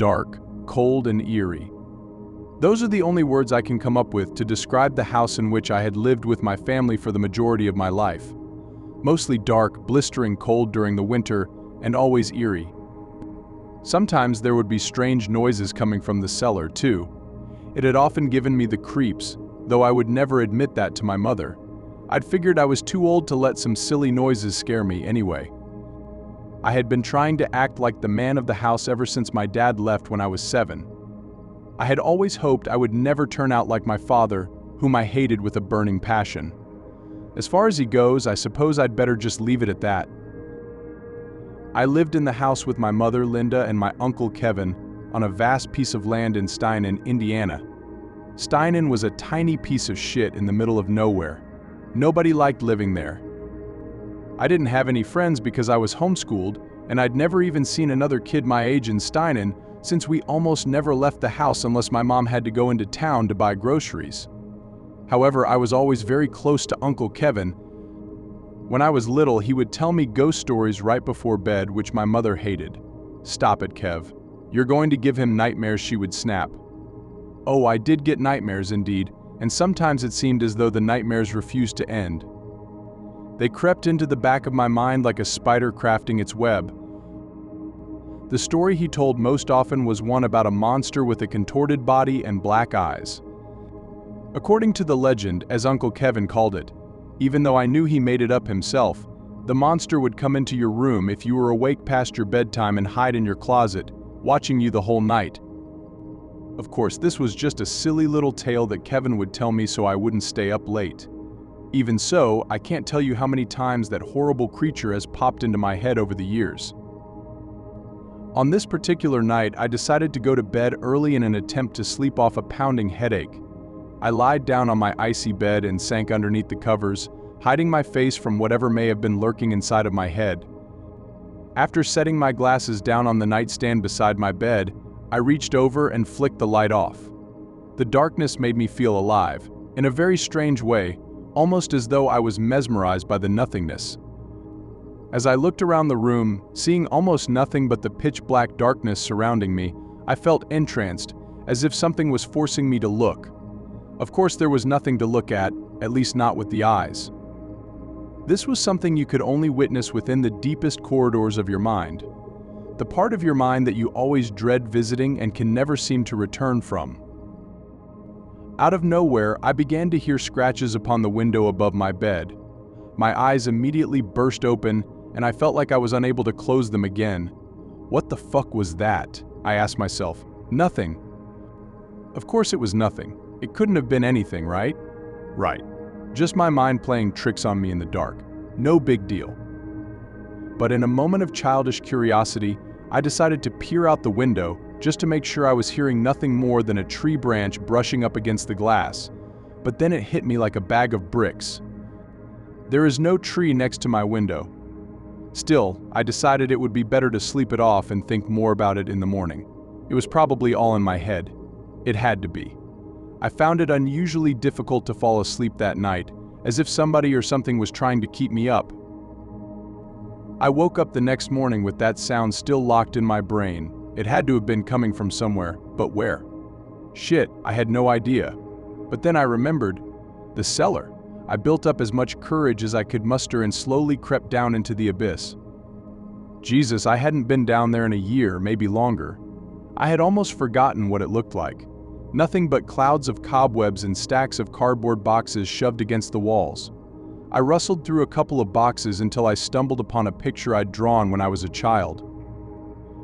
dark, cold, and eerie. Those are the only words I can come up with to describe the house in which I had lived with my family for the majority of my life. Mostly dark, blistering cold during the winter, and always eerie. Sometimes there would be strange noises coming from the cellar, too. It had often given me the creeps, though I would never admit that to my mother. I'd figured I was too old to let some silly noises scare me anyway. I had been trying to act like the man of the house ever since my dad left when I was 7. I had always hoped I would never turn out like my father, whom I hated with a burning passion. As far as he goes, I suppose I'd better just leave it at that. I lived in the house with my mother, Linda, and my uncle, Kevin, on a vast piece of land in Steinen, Indiana. Steinen was a tiny piece of shit in the middle of nowhere. Nobody liked living there. I didn't have any friends because I was homeschooled, and I'd never even seen another kid my age in Steinen, since we almost never left the house unless my mom had to go into town to buy groceries. However, I was always very close to Uncle Kevin. When I was little, he would tell me ghost stories right before bed, which my mother hated. "Stop it, Kev. You're going to give him nightmares," she would snap. Oh, I did get nightmares indeed, and sometimes it seemed as though the nightmares refused to end. They crept into the back of my mind like a spider crafting its web. The story he told most often was one about a monster with a contorted body and black eyes. According to the legend, as Uncle Kevin called it, even though I knew he made it up himself, the monster would come into your room if you were awake past your bedtime and hide in your closet, watching you the whole night. Of course, this was just a silly little tale that Kevin would tell me so I wouldn't stay up late. Even so, I can't tell you how many times that horrible creature has popped into my head over the years. On this particular night, I decided to go to bed early in an attempt to sleep off a pounding headache. I lied down on my icy bed and sank underneath the covers, hiding my face from whatever may have been lurking inside of my head. After setting my glasses down on the nightstand beside my bed, I reached over and flicked the light off. The darkness made me feel alive, in a very strange way, almost as though I was mesmerized by the nothingness. As I looked around the room, seeing almost nothing but the pitch-black darkness surrounding me, I felt entranced, as if something was forcing me to look. Of course, there was nothing to look at least not with the eyes. This was something you could only witness within the deepest corridors of your mind. The part of your mind that you always dread visiting and can never seem to return from. Out of nowhere, I began to hear scratches upon the window above my bed. My eyes immediately burst open, and I felt like I was unable to close them again. What the fuck was that? I asked myself. Nothing. Of course it was nothing. It couldn't have been anything, right? Right. Just my mind playing tricks on me in the dark. No big deal. But in a moment of childish curiosity, I decided to peer out the window just to make sure I was hearing nothing more than a tree branch brushing up against the glass. But then it hit me like a bag of bricks. There is no tree next to my window. Still, I decided it would be better to sleep it off and think more about it in the morning. It was probably all in my head. It had to be. I found it unusually difficult to fall asleep that night, as if somebody or something was trying to keep me up. I woke up the next morning with that sound still locked in my brain. It had to have been coming from somewhere, but where? Shit, I had no idea. But then I remembered. The cellar. I built up as much courage as I could muster and slowly crept down into the abyss. Jesus, I hadn't been down there in a year, maybe longer. I had almost forgotten what it looked like. Nothing but clouds of cobwebs and stacks of cardboard boxes shoved against the walls. I rustled through a couple of boxes until I stumbled upon a picture I'd drawn when I was a child.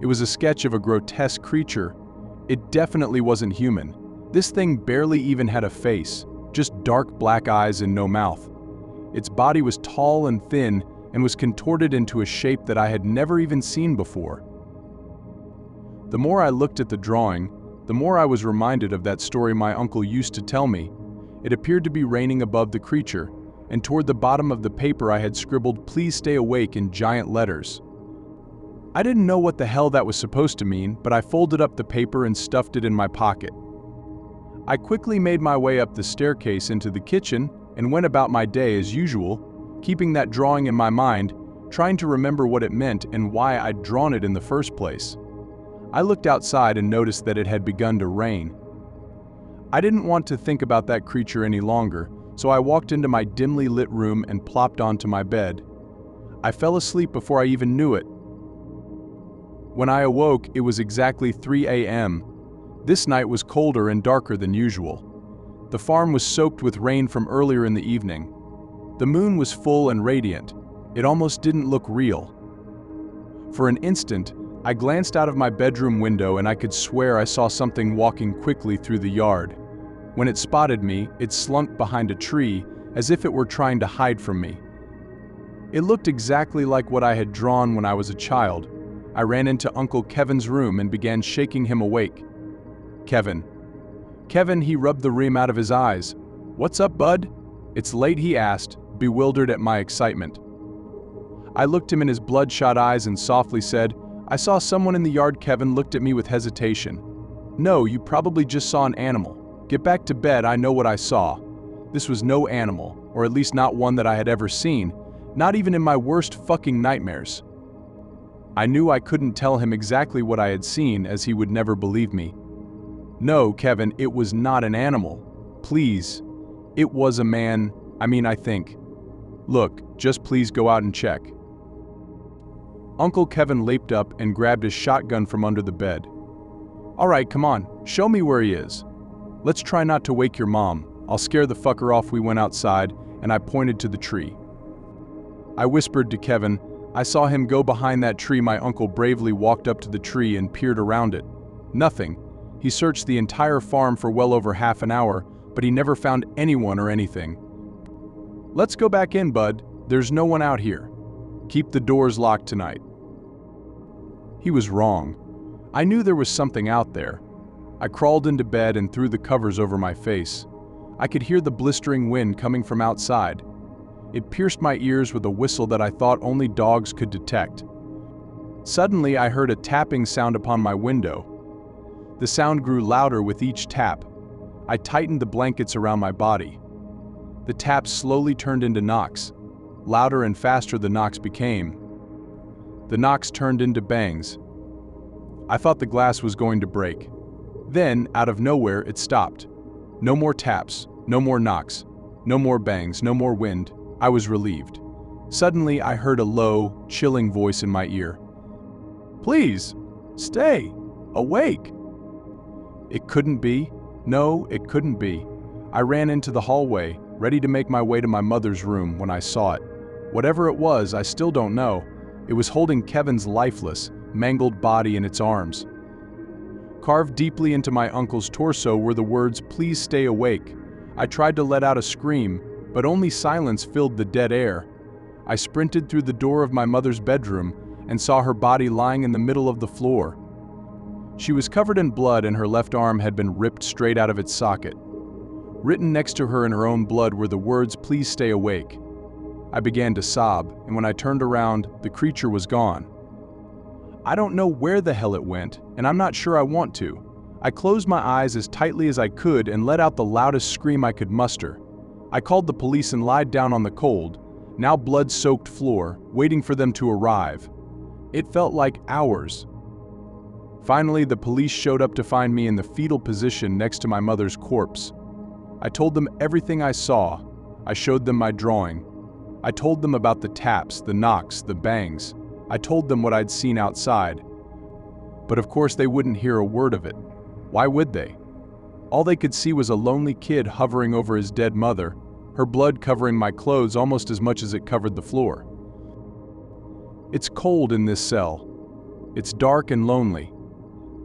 It was a sketch of a grotesque creature. It definitely wasn't human. This thing barely even had a face, just dark black eyes and no mouth. Its body was tall and thin and was contorted into a shape that I had never even seen before. The more I looked at the drawing, the more I was reminded of that story my uncle used to tell me. It appeared to be raining above the creature, and toward the bottom of the paper I had scribbled "Please stay awake" in giant letters. I didn't know what the hell that was supposed to mean, but I folded up the paper and stuffed it in my pocket. I quickly made my way up the staircase into the kitchen and went about my day as usual, keeping that drawing in my mind, trying to remember what it meant and why I'd drawn it in the first place. I looked outside and noticed that it had begun to rain. I didn't want to think about that creature any longer, so I walked into my dimly lit room and plopped onto my bed. I fell asleep before I even knew it. When I awoke, it was exactly 3 a.m. This night was colder and darker than usual. The farm was soaked with rain from earlier in the evening. The moon was full and radiant. It almost didn't look real. For an instant, I glanced out of my bedroom window and I could swear I saw something walking quickly through the yard. When it spotted me, it slunk behind a tree as if it were trying to hide from me. It looked exactly like what I had drawn when I was a child. I ran into Uncle Kevin's room and began shaking him awake. Kevin. Kevin, he rubbed the rim out of his eyes. "What's up, bud?" "It's late," he asked, bewildered at my excitement. I looked him in his bloodshot eyes and softly said, "I saw someone in the yard." Kevin looked at me with hesitation. "No, you probably just saw an animal. Get back to bed, I know what I saw." This was no animal, or at least not one that I had ever seen, not even in my worst fucking nightmares. I knew I couldn't tell him exactly what I had seen, as he would never believe me. "No, Kevin, it was not an animal. Please. It was a man. I think. Look, just please go out and check." Uncle Kevin leaped up and grabbed his shotgun from under the bed. "All right, come on, show me where he is. Let's try not to wake your mom. I'll scare the fucker off." We went outside, and I pointed to the tree. I whispered to Kevin. I saw him go behind that tree. My uncle bravely walked up to the tree and peered around it. Nothing. He searched the entire farm for well over half an hour, but he never found anyone or anything. "Let's go back in, bud. There's no one out here. Keep the doors locked tonight." He was wrong. I knew there was something out there. I crawled into bed and threw the covers over my face. I could hear the blistering wind coming from outside. It pierced my ears with a whistle that I thought only dogs could detect. Suddenly, I heard a tapping sound upon my window. The sound grew louder with each tap. I tightened the blankets around my body. The taps slowly turned into knocks. Louder and faster the knocks became. The knocks turned into bangs. I thought the glass was going to break. Then, out of nowhere, it stopped. No more taps, no more knocks, no more bangs, no more wind. I was relieved. Suddenly, I heard a low, chilling voice in my ear. "Please, stay awake." It couldn't be. No, it couldn't be. I ran into the hallway, ready to make my way to my mother's room when I saw it. Whatever it was, I still don't know. It was holding Kevin's lifeless, mangled body in its arms. Carved deeply into my uncle's torso were the words, "Please stay awake." I tried to let out a scream, but only silence filled the dead air. I sprinted through the door of my mother's bedroom and saw her body lying in the middle of the floor. She was covered in blood and her left arm had been ripped straight out of its socket. Written next to her in her own blood were the words, "Please stay awake." I began to sob, and when I turned around, the creature was gone. I don't know where the hell it went, and I'm not sure I want to. I closed my eyes as tightly as I could and let out the loudest scream I could muster. I called the police and lied down on the cold, now blood-soaked floor, waiting for them to arrive. It felt like hours. Finally, the police showed up to find me in the fetal position next to my mother's corpse. I told them everything I saw. I showed them my drawing. I told them about the taps, the knocks, the bangs. I told them what I'd seen outside. But of course they wouldn't hear a word of it. Why would they? All they could see was a lonely kid hovering over his dead mother, her blood covering my clothes almost as much as it covered the floor. It's cold in this cell. It's dark and lonely.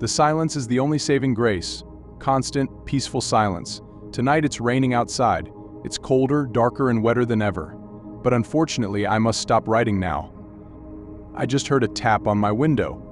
The silence is the only saving grace. Constant, peaceful silence. Tonight it's raining outside. It's colder, darker, and wetter than ever. But unfortunately, I must stop writing now. I just heard a tap on my window.